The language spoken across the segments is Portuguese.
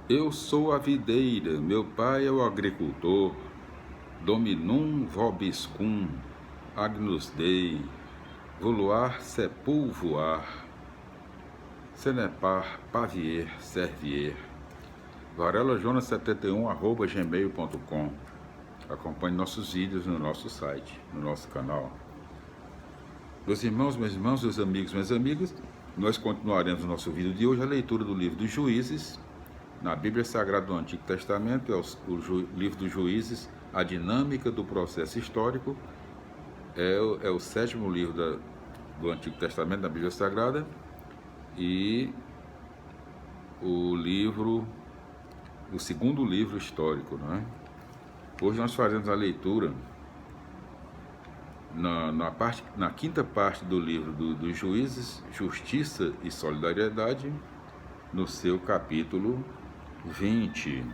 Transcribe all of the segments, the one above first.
Eu sou a videira, meu pai é o agricultor. Dominum vobiscum, agnus Dei, voluar sepul voar, senepar pavier servier. varelajonas71@gmail.com. Acompanhe nossos vídeos no nosso site, no nosso canal. Meus irmãos, meus amigos, minhas amigas, nós continuaremos no nosso vídeo de hoje a leitura do livro dos Juízes. Na Bíblia Sagrada do Antigo Testamento, é o livro dos Juízes, a dinâmica do processo histórico. É o sétimo livro do Antigo Testamento, da Bíblia Sagrada, e o segundo livro histórico, não é? Hoje nós faremos a leitura na quinta parte do livro dos Juízes, Justiça e Solidariedade, no seu capítulo 20.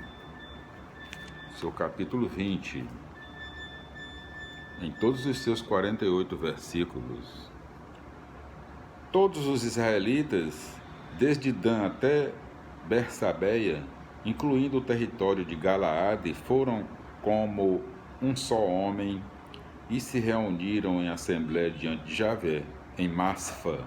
Em todos os seus 48 versículos. Todos os israelitas, desde Dan até Bersabeia, incluindo o território de Galaade, foram como um só homem e se reuniram em assembléia diante de Javé, em Masfa.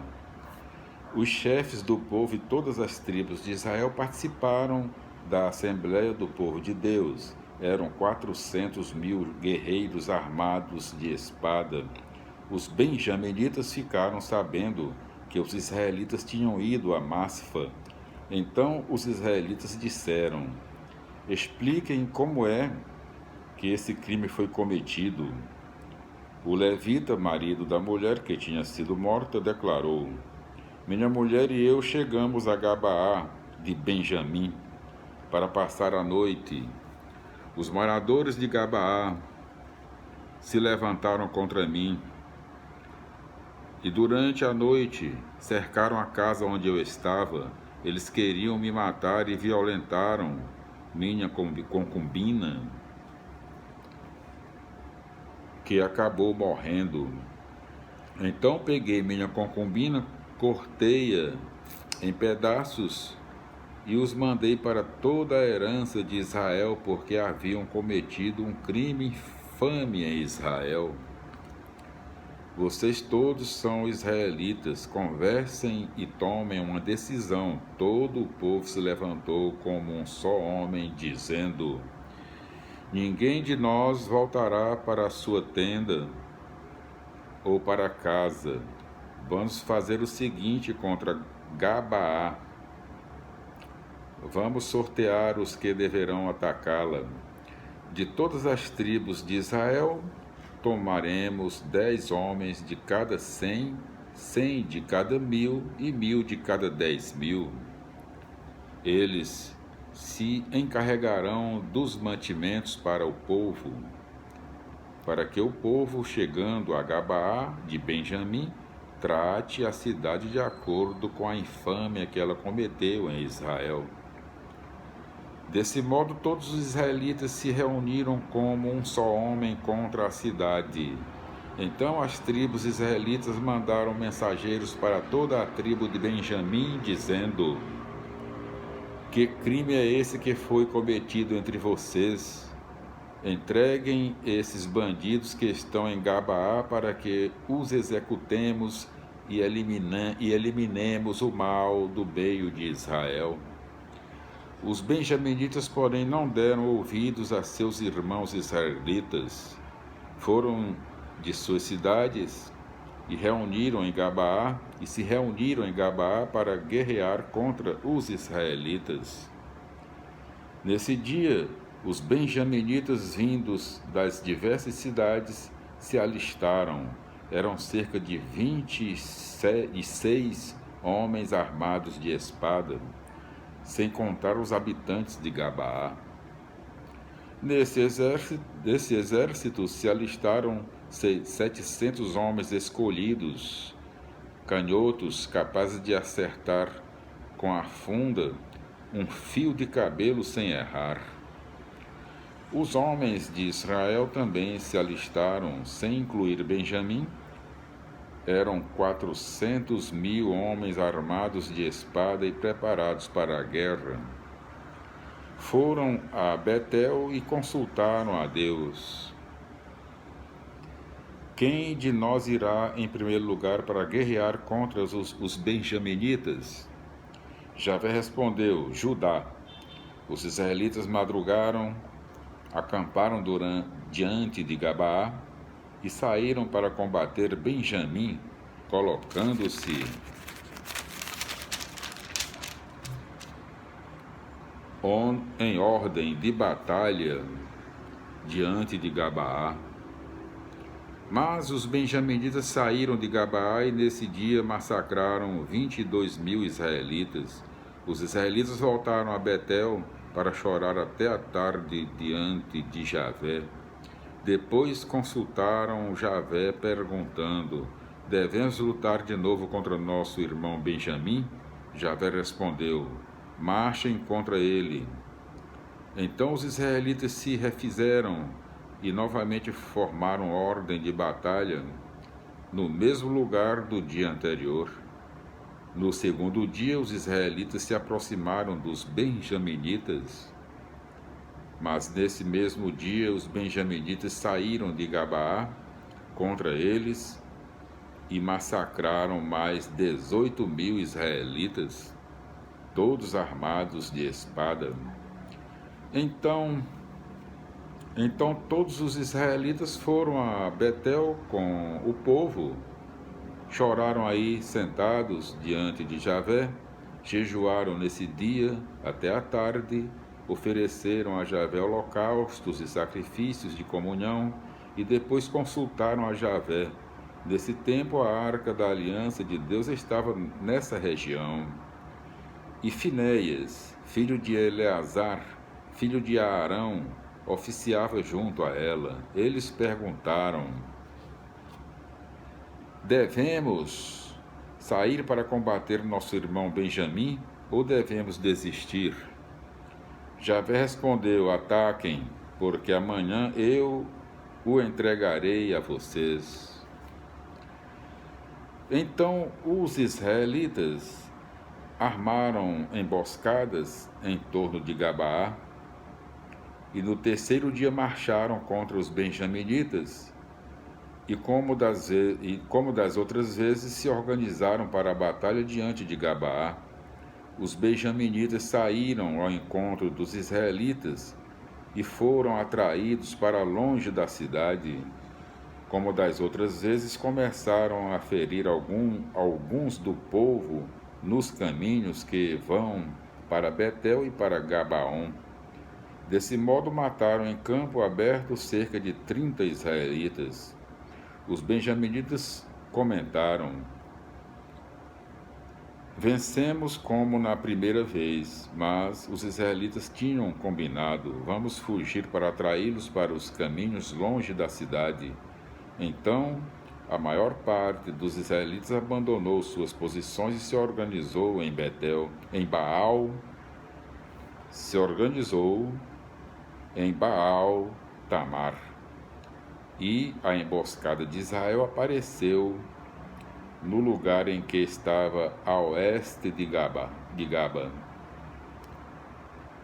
Os chefes do povo e todas as tribos de Israel participaram da Assembleia do Povo de Deus. Eram 400.000 guerreiros armados de espada. Os benjaminitas ficaram sabendo que os israelitas tinham ido a Masfa. Então os israelitas disseram: expliquem como é que esse crime foi cometido. O levita, marido da mulher que tinha sido morta, declarou: minha mulher e eu chegamos a Gabaá de Benjamim para passar a noite. Os moradores de Gabaá se levantaram contra mim e durante a noite cercaram a casa onde eu estava. Eles queriam me matar e violentaram minha concubina, que acabou morrendo. Então peguei minha concubina, cortei-a em pedaços e os mandei para toda a herança de Israel, porque haviam cometido um crime infame em Israel. Vocês todos são israelitas, conversem e tomem uma decisão. Todo o povo se levantou como um só homem, dizendo: ninguém de nós voltará para a sua tenda ou para casa. Vamos fazer o seguinte contra Gabaá. Vamos sortear os que deverão atacá-la. De todas as tribos de Israel, tomaremos 10 homens de cada 100, 100 de cada 1.000 e 1.000 de cada 10.000. Eles se encarregarão dos mantimentos para o povo, para que o povo, chegando a Gabaá de Benjamim, trate a cidade de acordo com a infâmia que ela cometeu em Israel. Desse modo, todos os israelitas se reuniram como um só homem contra a cidade. Então as tribos israelitas mandaram mensageiros para toda a tribo de Benjamim, dizendo: que crime é esse que foi cometido entre vocês? Entreguem esses bandidos que estão em Gabaá para que os executemos e eliminemos o mal do meio de Israel. Os benjaminitas, porém, não deram ouvidos a seus irmãos israelitas. Foram de suas cidades e se reuniram em Gabaá para guerrear contra os israelitas. Nesse dia, os benjaminitas vindos das diversas cidades se alistaram. Eram cerca de 26 homens armados de espada, sem contar os habitantes de Gabaá. Desse exército se alistaram 700 homens escolhidos, canhotos capazes de acertar com a funda um fio de cabelo sem errar. Os homens de Israel também se alistaram, sem incluir Benjamim. Eram 400.000 homens armados de espada e preparados para a guerra. foram a Betel e consultaram a Deus: quem de nós irá em primeiro lugar para guerrear contra os benjaminitas? Javé respondeu: Judá. Os israelitas madrugaram, acamparam diante de Gabaá e saíram para combater Benjamim, colocando-se em ordem de batalha diante de Gabaá. Mas os benjaminitas saíram de Gabaá e nesse dia massacraram 22.000 israelitas. Os israelitas voltaram a Betel para chorar até a tarde diante de Javé. Depois consultaram Javé, perguntando: devemos lutar de novo contra nosso irmão Benjamim? Javé respondeu: marchem contra ele. Então os israelitas se refizeram e novamente formaram ordem de batalha no mesmo lugar do dia anterior. No segundo dia, os israelitas se aproximaram dos benjaminitas, mas nesse mesmo dia os benjaminitas saíram de Gabaá contra eles e massacraram mais 18.000 israelitas, todos armados de espada. Então todos os israelitas foram a Betel com o povo, choraram aí sentados diante de Javé, jejuaram nesse dia até a tarde, ofereceram a Javé holocaustos e sacrifícios de comunhão e depois consultaram a Javé. Nesse tempo a arca da aliança de Deus estava nessa região. E Finéias, filho de Eleazar, filho de Arão, oficiava junto a ela. Eles perguntaram: devemos sair para combater nosso irmão Benjamim ou devemos desistir? Javé respondeu: ataquem, porque amanhã eu o entregarei a vocês. Então os israelitas armaram emboscadas em torno de Gabaá e no terceiro dia marcharam contra os benjaminitas e como das outras vezes se organizaram para a batalha diante de Gabaá. Os benjaminitas saíram ao encontro dos israelitas e foram atraídos para longe da cidade. Como das outras vezes, começaram a ferir alguns do povo nos caminhos que vão para Betel e para Gabaon. Desse modo, mataram em campo aberto cerca de 30 israelitas. Os benjaminitas comentaram: vencemos como na primeira vez, mas os israelitas tinham combinado: vamos fugir para atraí-los para os caminhos longe da cidade. Então, a maior parte dos israelitas abandonou suas posições e se organizou em Betel, em Baal, Tamar. E a emboscada de Israel apareceu no lugar em que estava a oeste de Gaba.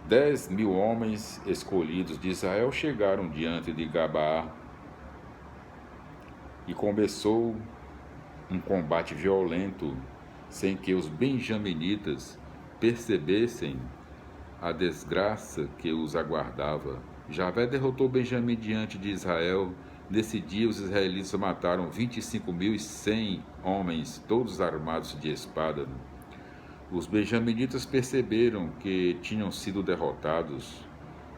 10.000 homens escolhidos de Israel chegaram diante de Gabaá e começou um combate violento, sem que os benjaminitas percebessem a desgraça que os aguardava. Javé derrotou Benjamim diante de Israel. Nesse dia, os israelitas mataram 25.100 homens, todos armados de espada. Os benjaminitas perceberam que tinham sido derrotados.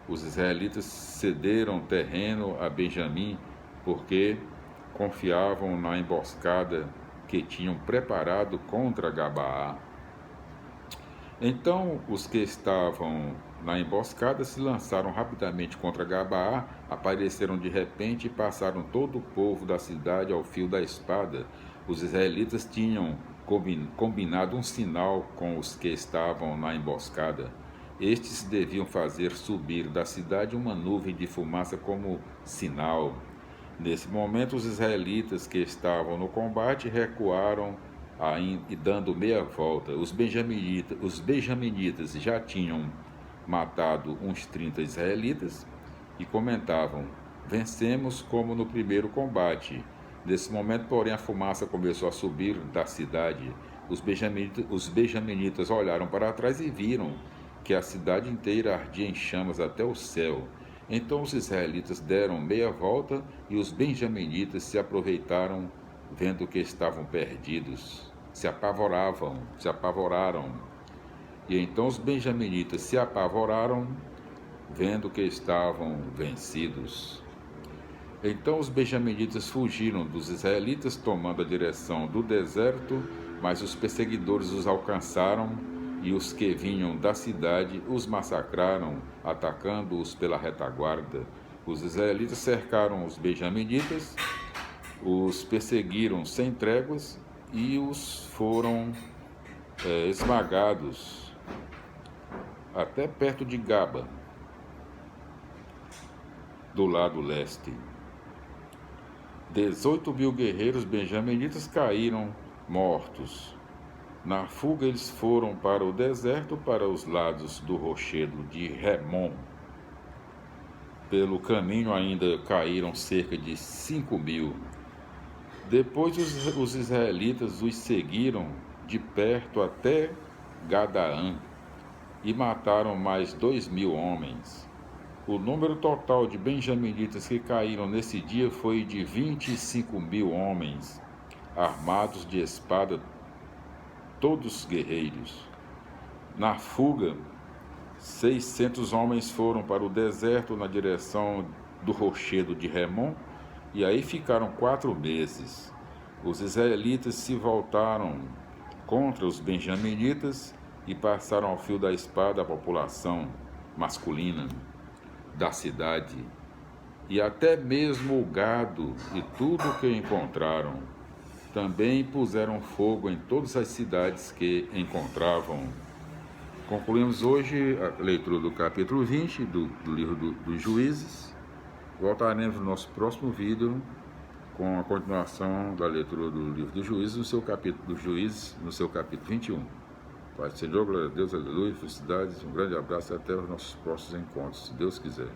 Os israelitas cederam terreno a Benjamim porque confiavam na emboscada que tinham preparado contra Gabaá. Então os que estavam na emboscada se lançaram rapidamente contra Gabaá, apareceram de repente e passaram todo o povo da cidade ao fio da espada. Os israelitas tinham combinado um sinal com os que estavam na emboscada. Estes deviam fazer subir da cidade uma nuvem de fumaça como sinal. Nesse momento, os israelitas que estavam no combate recuaram e dando meia volta. Os benjaminitas já tinham matado uns 30 israelitas e comentavam: vencemos como no primeiro combate. Nesse momento, porém, a fumaça começou a subir da cidade. Os benjaminitas olharam para trás e viram que a cidade inteira ardia em chamas até o céu. Então os israelitas deram meia volta e os benjaminitas se aproveitaram, vendo que estavam perdidos. Se apavoraram. E então os benjaminitas se apavoraram, vendo que estavam vencidos. Então os benjaminitas fugiram dos israelitas, tomando a direção do deserto, mas os perseguidores os alcançaram, e os que vinham da cidade os massacraram, atacando-os pela retaguarda. Os israelitas cercaram os benjaminitas, os perseguiram sem tréguas e os foram esmagados até perto de Gaba, do lado leste. 18.000 guerreiros benjaminitas caíram mortos. Na fuga eles foram para o deserto, para os lados do rochedo de Remon. Pelo caminho ainda caíram cerca de 5.000. Depois os israelitas os seguiram de perto até Gadaã e mataram mais 2.000 homens. O número total de benjaminitas que caíram nesse dia foi de 25.000 homens, armados de espada, todos guerreiros. Na fuga, 600 homens foram para o deserto na direção do rochedo de Remon, e aí ficaram 4 meses. Os israelitas se voltaram contra os benjaminitas e passaram ao fio da espada a população masculina da cidade, e até mesmo o gado e tudo o que encontraram. Também puseram fogo em todas as cidades que encontravam. Concluímos hoje a leitura do capítulo 20 do livro dos Juízes. Voltaremos no nosso próximo vídeo com a continuação da leitura do livro dos Juízes, no seu capítulo 21. Pai do Senhor, glória a Deus, aleluia, felicidades, um grande abraço e até os nossos próximos encontros, se Deus quiser.